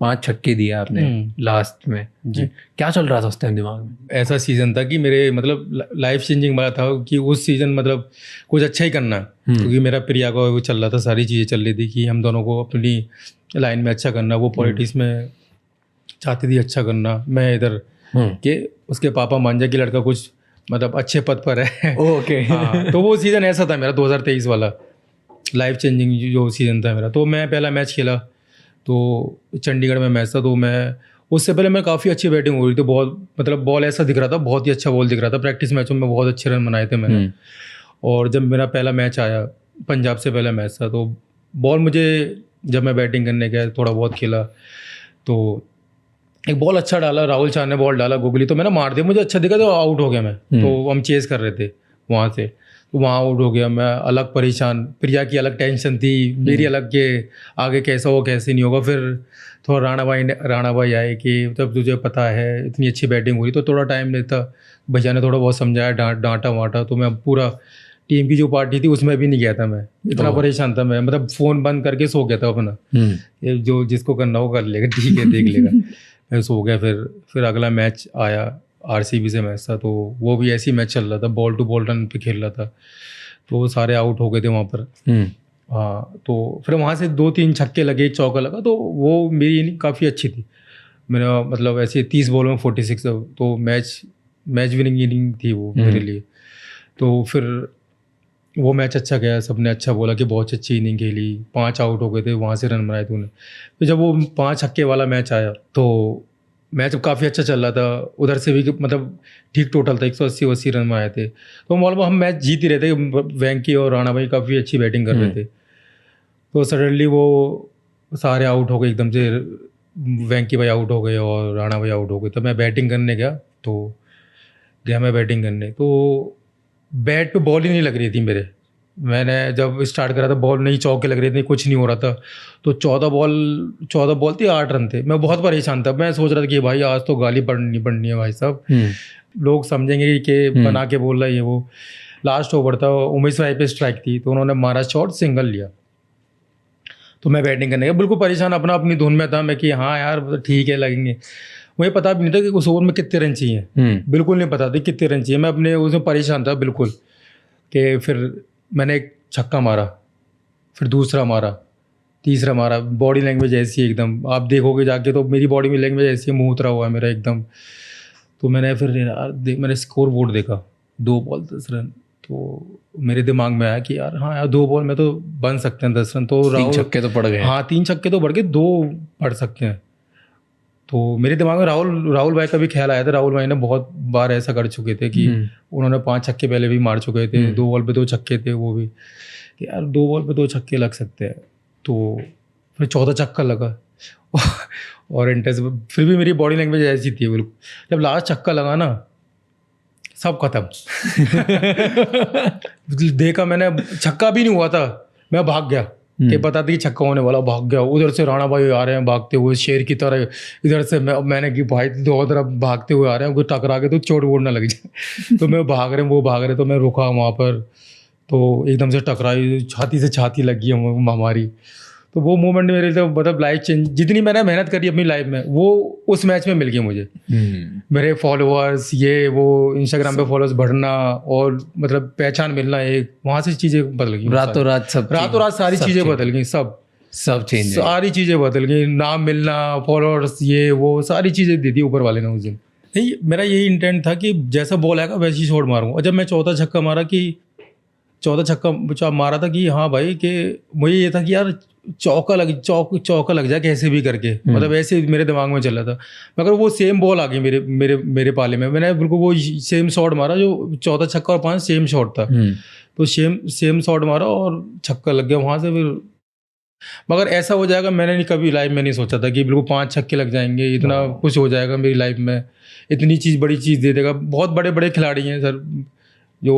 5 छक्के दिया आपने लास्ट में जी, क्या चल रहा था उस टाइम दिमाग में? ऐसा सीजन था कि मेरे मतलब लाइफ चेंजिंग वाला था कि उस सीजन मतलब कुछ अच्छा ही करना, क्योंकि मेरा प्रिया को वो चल रहा था, सारी चीज़ें चल रही थी कि हम दोनों को अपनी लाइन में अच्छा करना। वो पॉलिटिक्स में चाहती थी अच्छा करना, मैं इधर कि उसके पापा मान जाए कि लड़का कुछ मतलब अच्छे पद पर है। ओके। हाँ, तो वो सीज़न ऐसा था मेरा 2023 वाला लाइफ चेंजिंग जो सीज़न था मेरा। तो मैं पहला मैच खेला, तो चंडीगढ़ में मैच था, तो मैं उससे पहले मैं काफ़ी अच्छी बैटिंग हो रही थी, बहुत मतलब बॉल ऐसा दिख रहा था, बहुत ही अच्छा बॉल दिख रहा था। प्रैक्टिस मैचों में बहुत अच्छे रन बनाए थे मैंने। और जब मेरा पहला मैच आया, पंजाब से पहला मैच था, तो बॉल मुझे, जब मैं बैटिंग करने गया थोड़ा बहुत खेला, तो एक बॉल अच्छा डाला, राहुल चार ने बॉल डाला गुगली, तो मैंने मार दिया, मुझे अच्छा दिखा, तो आउट हो गया मैं। तो हम चेस कर रहे थे वहाँ से, तो वहाँ आउट हो गया मैं, अलग परेशान, प्रिया की अलग टेंशन थी, मेरी अलग के आगे कैसा हो कैसे नहीं होगा। फिर थोड़ा राणा भाई आए कि तब तुझे पता है इतनी अच्छी बैटिंग हुई, तो थोड़ा टाइम लेता, भैया ने थोड़ा बहुत समझाया, डांटा वाटा, तो मैं पूरा टीम की जो पार्टी थी उसमें भी नहीं गया था मैं, इतना परेशान था मैं, मतलब फ़ोन बंद करके सो गया था अपना, ये जो जिसको करना हो कर लेगा, ठीक है देख लेगा। मैं सो गया। फिर अगला मैच आया, आरसीबी से मैच था, तो वो भी ऐसी मैच चल रहा था, बॉल टू बॉल रन पे खेल रहा था, तो वो सारे आउट हो गए थे वहाँ पर। हाँ, तो फिर वहाँ से 2-3 छक्के लगे, चौका लगा, तो वो मेरी इनिंग काफ़ी अच्छी थी। मेरा मतलब ऐसे 30 बॉल में 46, तो मैच विनिंग इनिंग थी वो मेरे लिए। तो फिर वो मैच अच्छा गया, सबने अच्छा बोला कि बहुत अच्छी इनिंग खेली, 5 आउट हो गए थे, वहाँ से रन बनाए तूने। तो जब वो 5 छक्के वाला मैच आया, तो मैच काफ़ी अच्छा चल रहा था, उधर से भी मतलब ठीक टोटल था, 180 रन में आए थे, तो मतलब हम मैच जीत ही रहे थे। वेंकी और राणा भाई काफ़ी अच्छी बैटिंग कर रहे थे, तो सडनली वो सारे आउट हो गए एकदम से, वेंकी भाई आउट हो गए और राणा भाई आउट हो गए। तो मैं बैटिंग करने गया मैं बैटिंग करने, तो बैट पे बॉल ही नहीं लग रही थी मेरे। मैंने जब स्टार्ट करा था, बॉल नहीं, चौके लग रहे थे, कुछ नहीं हो रहा था। तो 14 बॉल थी, 8 रन थे। मैं बहुत परेशान था, मैं सोच रहा था कि भाई आज तो गाली पड़नी है भाई साहब, लोग समझेंगे कि बना के बोल रहा है ये वो। लास्ट ओवर था, उमेश भाई पे स्ट्राइक थी, तो उन्होंने मारा शॉट, सिंगल लिया। तो मैं बैटिंग करने गया, बिल्कुल परेशान, अपनी धुन में था मैं कि हाँ यार ठीक है लगेंगे। मुझे पता भी नहीं था कि उस ओवर में कितने रन चाहिए, बिल्कुल नहीं पता था कितने रन चाहिए। मैं अपने उसमें परेशान था बिल्कुल, कि फिर मैंने एक छक्का मारा, फिर दूसरा मारा, तीसरा मारा। बॉडी लैंग्वेज ऐसी है एकदम, आप देखोगे जाके तो मेरी बॉडी में लैंग्वेज ऐसी है, मुँह उतरा हुआ है मेरा एकदम। तो मैंने फिर मैंने स्कोर बोर्ड देखा, 2 बॉल 10 रन, तो मेरे दिमाग में आया कि यार हाँ यार 2 बॉल में तो बन सकते हैं 10 रन। तो 3 छक्के तो पड़ गए। हाँ 3 छक्के तो बढ़ गए, 2 पड़ सकते हैं। तो मेरे दिमाग में राहुल भाई का भी ख्याल आया था। राहुल भाई ने बहुत बार ऐसा कर चुके थे कि उन्होंने 5 छक्के पहले भी मार चुके थे, 2 बॉल पे 2 छक्के थे वो भी, कि यार 2 बॉल पे 2 छक्के लग सकते हैं। तो फिर 14 छक्का लगा और इंटरेस्ट, फिर भी मेरी बॉडी लैंग्वेज ऐसी थी बिल्कुल, जब लास्ट छक्का लगा ना सब खत्म। देखा मैंने, छक्का भी नहीं हुआ था, मैं भाग गया कि पता था कि छक्का होने वाला, भाग गया। उधर से राणा भाई आ रहे हैं भागते हुए शेर की तरह, इधर से मैंने कि भाई दो तरफ भागते हुए आ रहे हैं, कोई टकरा के तो चोट वोट ना लग जाए। तो मैं भाग रहे, वो भाग रहे, तो मैं रुका वहाँ पर, तो एकदम से टकराई, छाती से छाती लगी हमारी। तो वो मोमेंट मेरे लिए मतलब लाइफ चेंज, जितनी मैंने मेहनत करी अपनी लाइफ में वो उस मैच में मिल गई मुझे। मेरे फॉलोअर्स, ये वो इंस्टाग्राम पे फॉलोअर्स बढ़ना और मतलब पहचान मिलना, एक वहाँ से चीज़ें बदल गई। रातों रात सारी चीज़ें बदल गई, सब चेंज, सारी चीज़ें बदल गई। नाम मिलना, फॉलोअर्स, ये वो सारी चीज़ें दे दी ऊपर वाले ने उस दिन। नहीं, मेरा यही इंटेंट था कि जैसा बॉल आएगा वैसे ही शॉट मारूंगा। और जब मैं चौथा छक्का मारा था कि हाँ भाई, कि मुझे ये था कि यार चौका लग जाए कैसे भी करके, मतलब ऐसे मेरे दिमाग में चल रहा था। मगर वो सेम बॉल आ गई मेरे पाले में, मैंने बिल्कुल वो सेम शॉट मारा, जो चौथा छक्का और 5 सेम शॉट था। तो सेम शॉट मारा और छक्का लग गया वहाँ से। फिर मगर ऐसा हो जाएगा मैंने कभी लाइफ में नहीं सोचा था कि बिल्कुल 5 छक्के लग जाएंगे, इतना कुछ हो जाएगा मेरी लाइफ में, इतनी बड़ी चीज़ दे देगा। बहुत बड़े बड़े खिलाड़ी हैं सर जो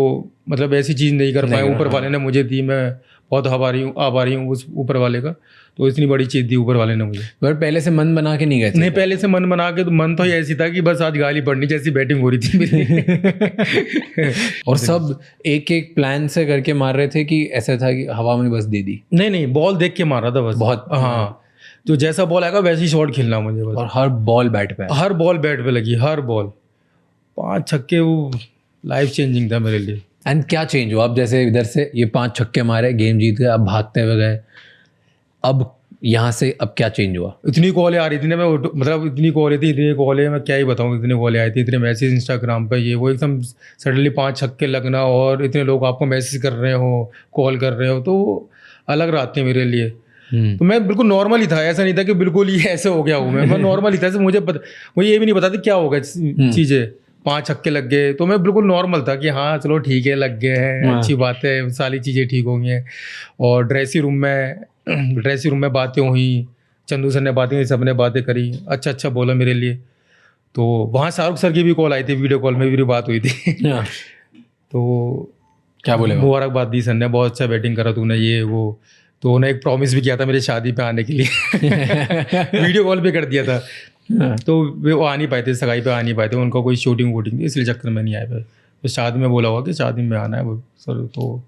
मतलब ऐसी चीज़ नहीं कर पाए, ऊपर वाले ने मुझे दी। मैं बहुत आभारी हूँ उस ऊपर वाले का, तो इतनी बड़ी चीज़ दी ऊपर वाले ने मुझे। पर पहले से मन बना के नहीं गए थे? नहीं, पहले से मन बना के, तो मन तो ही ऐसी था कि बस आज गाली पड़नी जैसी बैटिंग हो रही थी मेरी। और सब एक एक प्लान से करके मार रहे थे कि ऐसा था कि हवा में बस दे दी? नहीं, बॉल देख के मार रहा था बस। बहुत, हाँ, जो जैसा बॉल आएगा वैसे ही शॉट खेलना मुझे बस। और हर बॉल बैट पे लगी, हर बॉल 5 छक्के, वो लाइफ चेंजिंग था मेरे लिए। एंड क्या चेंज हुआ? अब जैसे इधर से ये 5 छक्के मारे, गेम जीत गए, अब भागते हुए गए, अब यहाँ से अब क्या चेंज हुआ? इतनी कॉलें आ रही थी ना, मैं मतलब इतनी कॉलें मैं क्या ही बताऊँ, इतनी कॉलें आई थी, इतने मैसेज इंस्टाग्राम पे, ये वो एकदम सडनली 5 छक्के लगना और इतने लोग आपको मैसेज कर रहे हो, कॉल कर रहे हो, तो अलग रात थी मेरे लिए। तो मैं बिल्कुल नॉर्मल ही था, ऐसा नहीं था कि बिल्कुल ही ऐसे हो गया हूँ मैं नॉर्मल ही था। मुझे ये भी नहीं पता था क्या होगा चीज़ें, 5 छक्के लग गए, तो मैं बिल्कुल नॉर्मल था कि हाँ चलो ठीक है, लग गए हैं, अच्छी बात है, सारी चीज़ें ठीक होंगी हैं। और ड्रेसिंग रूम में बातें हुई, चंदू सर ने बातें की, सब ने बातें करी, अच्छा बोला मेरे लिए। तो वहाँ शाहरुख सर की भी कॉल आई थी, वीडियो कॉल में भी बात हुई थी। तो क्या बोले? मुबारकबाद दी सर ने, बहुत अच्छा बैटिंग करा तूने, ये वो। तो उन्हें एक प्रॉमिस भी किया था मेरी शादी पे आने के लिए। वीडियो कॉल पे कर दिया था। तो वो आ नहीं पाए थे, सगाई पे आ नहीं पाए थे, उनका कोई शूटिंग थी, इसलिए चक्कर में नहीं आए थे। तो शादी में बोला हुआ कि शादी में आना है वो सर, तो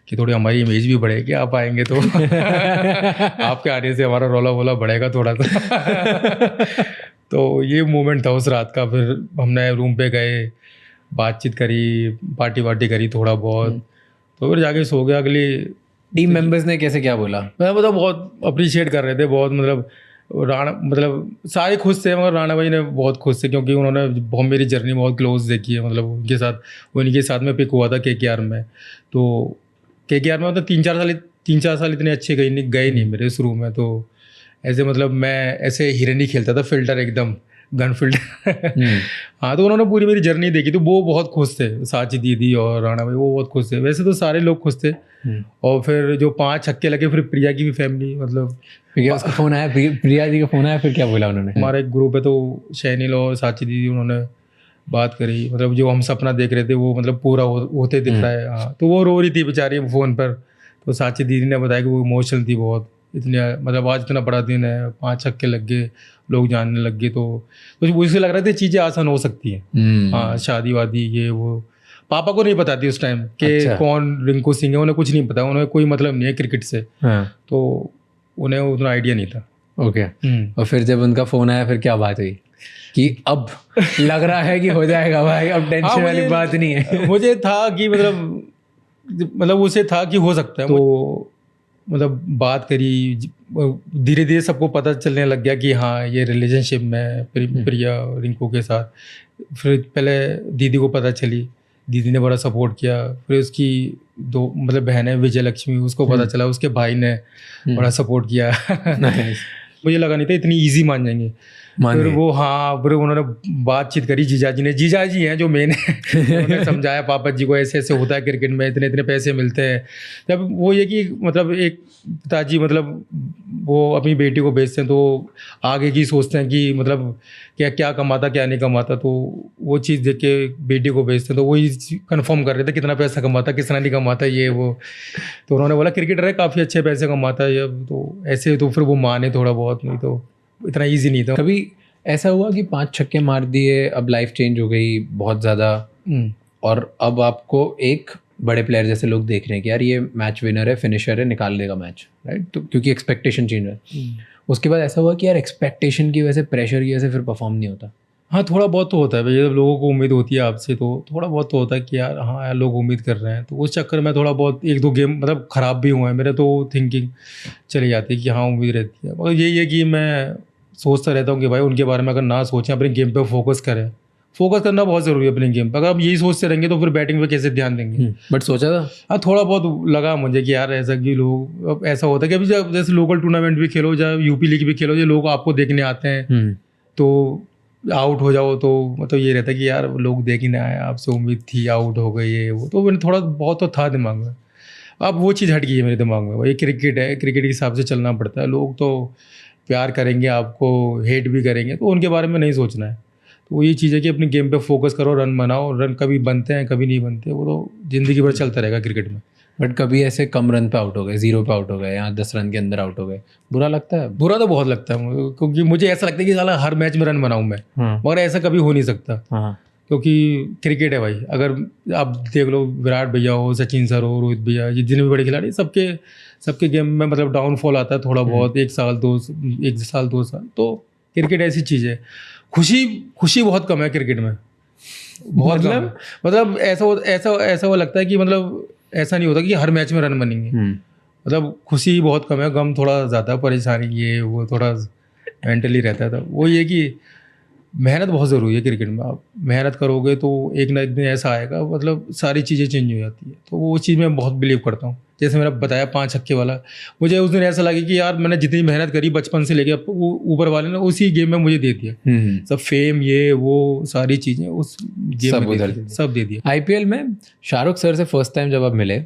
कि थोड़ी हमारी इमेज भी बढ़ेगी, आप आएंगे तो आपके आने से हमारा रोला वोला बढ़ेगा थोड़ा सा। तो ये मोमेंट था उस रात का। फिर हमने रूम पे गए, बातचीत करी, पार्टी करी थोड़ा बहुत, तो फिर जाके सो गया। अगली टीम मेंबर्स ने कैसे क्या बोला? मैं मतलब बहुत अप्रिशिएट कर रहे थे, बहुत मतलब सारे खुश थे, मगर राणा भाई ने बहुत खुश थे क्योंकि उन्होंने मेरी जर्नी बहुत क्लोज देखी है। मतलब उनके साथ में पिक हुआ था KKR में। तो KKR में मतलब 3-4 साल इतने अच्छे गए नहीं मेरे शुरू में। तो ऐसे मतलब मैं ऐसे हिरन ही खेलता था, फिल्टर एकदम गन फिल्टर। हाँ, तो उन्होंने पूरी मेरी जर्नी देखी, तो वो बहुत खुश थे, साची दीदी और राणा भाई, वो बहुत खुश थे। वैसे तो सारे लोग खुश थे। और फिर जो 5 छक्के लगे, फिर प्रिया की भी फैमिली, मतलब उसका फ़ोन आया, प्रिया जी का फ़ोन आया, फिर क्या बोला उन्होंने? हमारा एक ग्रुप है, तो शैनिल और साची दीदी, उन्होंने बात करी, मतलब जो हम सपना देख रहे थे वो मतलब पूरा होते दिख रहा है। हाँ, तो वो रो रही थी बेचारी फ़ोन पर। तो साची दीदी ने बताया कि वो इमोशनल थी बहुत, इतने मतलब आज इतना बड़ा दिन है, 5 छक्के लग गए, लोग जानने लग गए, तो मुझे लग रहा था चीज़ें आसान हो सकती हैं। हाँ, शादी वादी ये वो। पापा को नहीं पता थी उस टाइम कि कौन रिंकू सिंह है, उन्हें कुछ नहीं पता, उन्हें कोई मतलब नहीं है क्रिकेट से। तो उन्हें उतना आइडिया नहीं था। ओके। और फिर जब उनका फ़ोन आया, फिर क्या बात हुई कि अब लग रहा है कि हो जाएगा भाई, अब टेंशन वाली बात नहीं है? मुझे था कि मतलब उसे था कि हो सकता है। तो मतलब बात करी, धीरे धीरे सबको पता चलने लग गया कि हाँ ये रिलेशनशिप में प्रिया रिंकू के साथ। फिर पहले दीदी को पता चली, दीदी ने बड़ा सपोर्ट किया। फिर उसकी 2 मतलब बहन है विजय लक्ष्मी, उसको पता चला, उसके भाई ने बड़ा सपोर्ट किया। मुझे लगा नहीं था इतनी ईजी मान जाएंगे। फिर वो फिर उन्होंने बातचीत करी जीजाजी ने, जीजाजी हैं जो मेन है, उन्होंने समझाया पापा जी को ऐसे ऐसे होता है क्रिकेट में, इतने इतने पैसे मिलते हैं। जब वो ये कि मतलब एक पिताजी मतलब वो अपनी बेटी को भेजते हैं तो आगे की सोचते हैं कि मतलब क्या क्या कमाता क्या नहीं कमाता, तो वो चीज़ देख के बेटी को भेजते हैं तो वही कंफर्म कर रहे थे कितना पैसा कमाता कितना नहीं कमाता ये वो। तो उन्होंने बोला क्रिकेटर है काफ़ी अच्छे पैसे कमाता है अब, तो ऐसे तो फिर वो माने थोड़ा बहुत, नहीं तो इतना ईजी नहीं था। कभी ऐसा हुआ कि 5 छक्के मार दिए, अब लाइफ चेंज हो गई बहुत ज़्यादा, और अब आपको एक बड़े प्लेयर जैसे लोग देख रहे हैं कि यार ये मैच विनर है, फिनिशर है, निकाल देगा मैच, राइट? तो क्योंकि एक्सपेक्टेशन चेंज है, उसके बाद ऐसा हुआ कि यार एक्सपेक्टेशन की वजह से, प्रेशर की वजह से फिर परफॉर्म नहीं होता? हाँ थोड़ा बहुत तो होता है भैया, जब लोगों को उम्मीद होती है आपसे तो थोड़ा बहुत तो होता है कि यार हाँ यार लोग उम्मीद कर रहे हैं, तो उस चक्कर में थोड़ा बहुत 1-2 गेम मतलब ख़राब भी हुए हैं मेरे, तो थिंकिंग चली जाती है कि हाँ उम्मीद रहती है। मगर यही है कि मैं सोचता रहता हूँ कि भाई उनके बारे में अगर ना सोचें, अपने गेम पे फोकस करें। फोकस करना बहुत ज़रूरी है अपने गेम पे, अगर आप यही सोचते रहेंगे तो फिर बैटिंग पे कैसे ध्यान देंगे। बट सोचा था? हाँ थोड़ा बहुत लगा मुझे कि यार ऐसा कि लोग, अब ऐसा होता है कि अभी जब जैसे लोकल टूर्नामेंट भी खेलो, जब यूपी लीग भी खेलो, जो लोग आपको देखने आते हैं तो आउट हो जाओ तो मतलब ये रहता है कि यार लोग देख ही ना आए, आपसे उम्मीद थी, आउट हो गई ये वो, तो मैंने थोड़ा बहुत तो था दिमाग में। अब वो चीज़ हट गई है मेरे दिमाग में, भाई क्रिकेट है, क्रिकेट के हिसाब से चलना पड़ता है। लोग तो प्यार करेंगे आपको, हेट भी करेंगे, तो उनके बारे में नहीं सोचना है। तो ये चीज़ है कि अपने गेम पे फोकस करो, रन बनाओ, रन कभी बनते हैं कभी नहीं बनते, वो तो ज़िंदगी भर चलता रहेगा क्रिकेट में। बट कभी ऐसे कम रन पे आउट हो गए, 0 पे आउट हो गए, या 10 रन के अंदर आउट हो गए, बुरा लगता है? बुरा तो बहुत लगता है मुझे, क्योंकि मुझे ऐसा लगता है कि साला हर मैच में रन बनाऊँ मैं, मगर ऐसा कभी हो नहीं सकता। क्योंकि क्रिकेट है भाई, अगर आप देख लो विराट भैया हो, सचिन सर हो, रोहित भैया, ये जितने भी बड़े खिलाड़ी, सबके गेम में मतलब डाउनफॉल आता है थोड़ा बहुत, 1 साल 2 साल, तो क्रिकेट ऐसी चीज़ है। खुशी बहुत कम है क्रिकेट में, बहुत मतलब ऐसा वो लगता है कि मतलब ऐसा नहीं होता कि हर मैच में रन बनेंगे, मतलब खुशी बहुत कम है, गम थोड़ा ज़्यादा, परेशानी ये वो थोड़ा मेंटली रहता था। वो ये कि मेहनत बहुत ज़रूरी है क्रिकेट में, आप मेहनत करोगे तो एक ना एक दिन ऐसा आएगा, मतलब सारी चीज़ें चेंज हो जाती है। तो वो चीज़ मैं बहुत बिलीव करता हूँ। जैसे मैंने बताया 5 छक्के वाला, मुझे उस दिन ऐसा लगा कि यार मैंने जितनी मेहनत करी बचपन से लेके ऊपर वाले ने उसी गेम में मुझे दे दिया, सब फेम ये वो सारी चीज़ें उस गेम में सब दे दिया। IPL में शाहरुख सर से फर्स्ट टाइम जब आप मिले,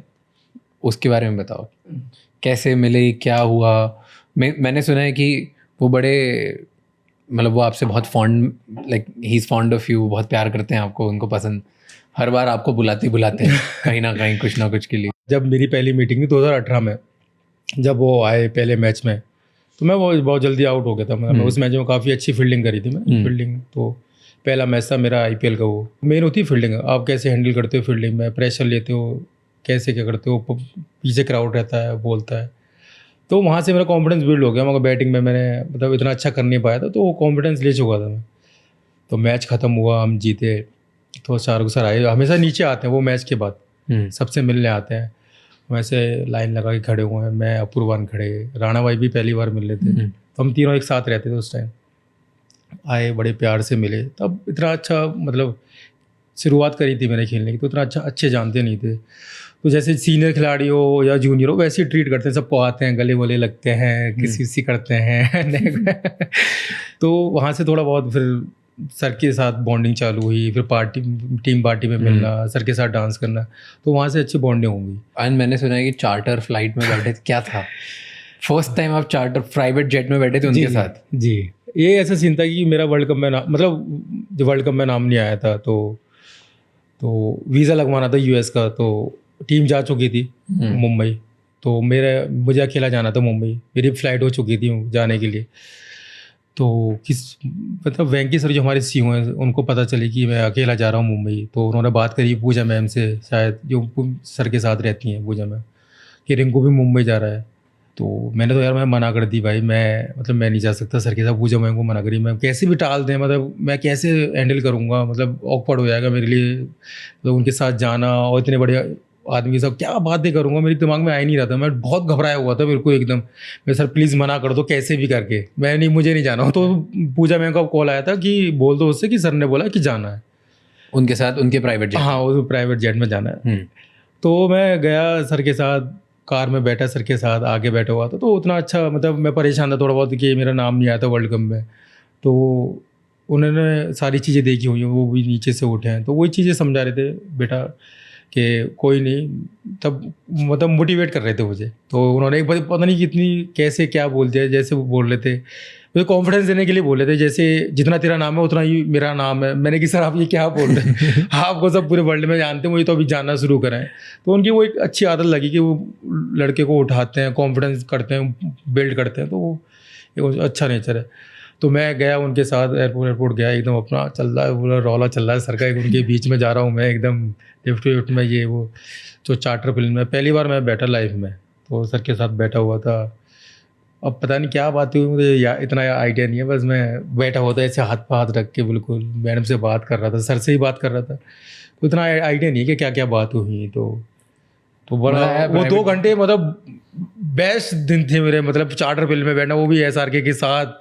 उसके बारे में बताओ, कैसे मिले, क्या हुआ? मैंने सुना है कि वो बड़े मतलब वो आपसे बहुत fond, like he is fond of you, बहुत प्यार करते हैं आपको, उनको पसंद, हर बार आपको बुलाते हैं कहीं ना कहीं कुछ ना कुछ के लिए। जब मेरी पहली मीटिंग थी 2018 में, जब वो आए पहले मैच में, तो मैं वो बहुत जल्दी आउट हो गया था। मैं उस मैच में काफ़ी अच्छी फील्डिंग करी थी मैं, फील्डिंग तो पहला मैच था मेरा IPL का। वो मेन होती है फील्डिंग, आप कैसे हैंडल करते हो फील्डिंग में, प्रेशर लेते हो, कैसे क्या करते हो, पीछे क्राउड रहता है बोलता है, तो वहाँ से मेरा कॉन्फिडेंस बिल्ड हो गया। मगर बैटिंग में मैंने मतलब इतना अच्छा कर नहीं पाया था, तो वो कॉन्फिडेंस ले चुका था मैं। तो मैच ख़त्म हुआ, हम जीते, तो शाहरुख सर आए, हमेशा नीचे आते हैं वो मैच के बाद, सबसे मिलने आते हैं, वैसे लाइन लगा के खड़े हुए हैं, मैं अपूर्वान खड़े, राणा भाई भी पहली बार मिल रहे थे, तो हम तीनों एक साथ रहते थे उस टाइम। आए, बड़े प्यार से मिले, तब इतना अच्छा मतलब शुरुआत करी थी मैंने खेलने की, तो इतना अच्छे जानते नहीं थे। तो जैसे सीनियर खिलाड़ी हो या जूनियर हो वैसे ही ट्रीट करते हैं, सबको आते हैं, गले वले लगते हैं, किसी करते हैं तो वहाँ से थोड़ा बहुत फिर सर के साथ बॉन्डिंग चालू हुई, फिर टीम पार्टी में मिलना, सर के साथ डांस करना, तो वहाँ से अच्छी बॉन्डिंग हो गई। एंड मैंने सुना है कि चार्टर फ्लाइट में बैठे थे, क्या था फर्स्ट टाइम आप चार्टर प्राइवेट जेट में बैठे थे उनके साथ? जी, ये ऐसा सीन था कि मेरा वर्ल्ड कप में मतलब जो वर्ल्ड कप में नाम नहीं आया था, तो वीज़ा लगवाना था US का, तो टीम जा चुकी थी मुंबई, तो मुझे अकेला जाना था मुंबई, मेरी फ्लाइट हो चुकी थी जाने के लिए। तो मतलब वेंकी सर जो हमारे CEO हैं, उनको पता चली कि मैं अकेला जा रहा हूँ मुंबई, तो उन्होंने बात करी पूजा मैम से, शायद जो सर के साथ रहती हैं पूजा मैम, कि रिंकू भी मुंबई जा रहा है। तो मैंने तो यार मैं मना कर दी भाई, मैं नहीं जा सकता सर के साथ। पूजा मैम को मना करी, मैं कैसे भी टाल दें, मतलब मैं कैसे हैंडल करूँगा, मतलब ऑकवर्ड हो जाएगा मेरे लिए, तो उनके साथ जाना और इतने बड़े आदमी के साथ क्या बातें करूँगा, मेरे दिमाग में आ ही नहीं रहा था। मैं बहुत घबराया हुआ था, मेरे को एकदम, मैं सर प्लीज़ मना कर दो कैसे भी करके, मुझे नहीं जाना। तो पूजा मैम का कॉल आया था कि बोल दो उससे कि सर ने बोला कि जाना है उनके साथ, उनके प्राइवेट जेट। हाँ, वो प्राइवेट जेट में जाना है। तो मैं गया सर के साथ, कार में बैठा सर के साथ आगे बैठा हुआ था, तो उतना अच्छा मतलब मैं परेशान था थोड़ा बहुत कि मेरा नाम नहीं आया था वर्ल्ड कप में। तो उन्होंने सारी चीज़ें देखी हुई हैं, वो भी नीचे से उठे हैं, तो वही चीज़ें समझा रहे थे बेटा कि कोई नहीं, तब मतलब मोटिवेट कर रहे थे मुझे। तो उन्होंने एक बार पता नहीं कितनी कैसे क्या बोल दिया, जैसे वो बोल रहे थे मुझे कॉन्फिडेंस देने के लिए बोले थे, जैसे जितना तेरा नाम है उतना ही मेरा नाम है। मैंने कि सर आप ये क्या बोल रहे हैं आपको सब पूरे वर्ल्ड में जानते हैं, मुझे तो अभी जानना शुरू करें। तो उनकी वो एक अच्छी आदत लगी कि वो लड़के को उठाते हैं, कॉन्फिडेंस करते हैं, बिल्ड करते हैं, तो वो एक अच्छा नेचर है। तो मैं गया उनके साथ एयरपोर्ट गया, एकदम अपना चल रहा है पूरा रौला चल रहा है सर का, उनके बीच में जा रहा हूँ मैं एकदम लिफ्ट में, ये वो जो चार्टर प्लेन में पहली बार मैं बैठा लाइफ में, तो सर के साथ बैठा हुआ था। अब पता नहीं क्या बात हुई मुझे इतना आइडिया नहीं है, बस मैं बैठा हुआ था ऐसे हाथ पे हाथ रख के, बिल्कुल मैडम से बात कर रहा था, सर से ही बात कर रहा था, तो इतना आइडिया नहीं है कि क्या क्या बात हुई। तो बड़ा वो 2 घंटे मतलब बेस्ट दिन थे मेरे, मतलब चार्टर प्लेन में बैठना, वो भी SRK के साथ,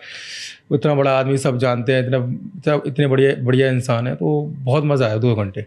उतना बड़ा आदमी सब जानते हैं, इतने बढ़िया बढ़िया इंसान है, तो बहुत मज़ा आया 2 घंटे।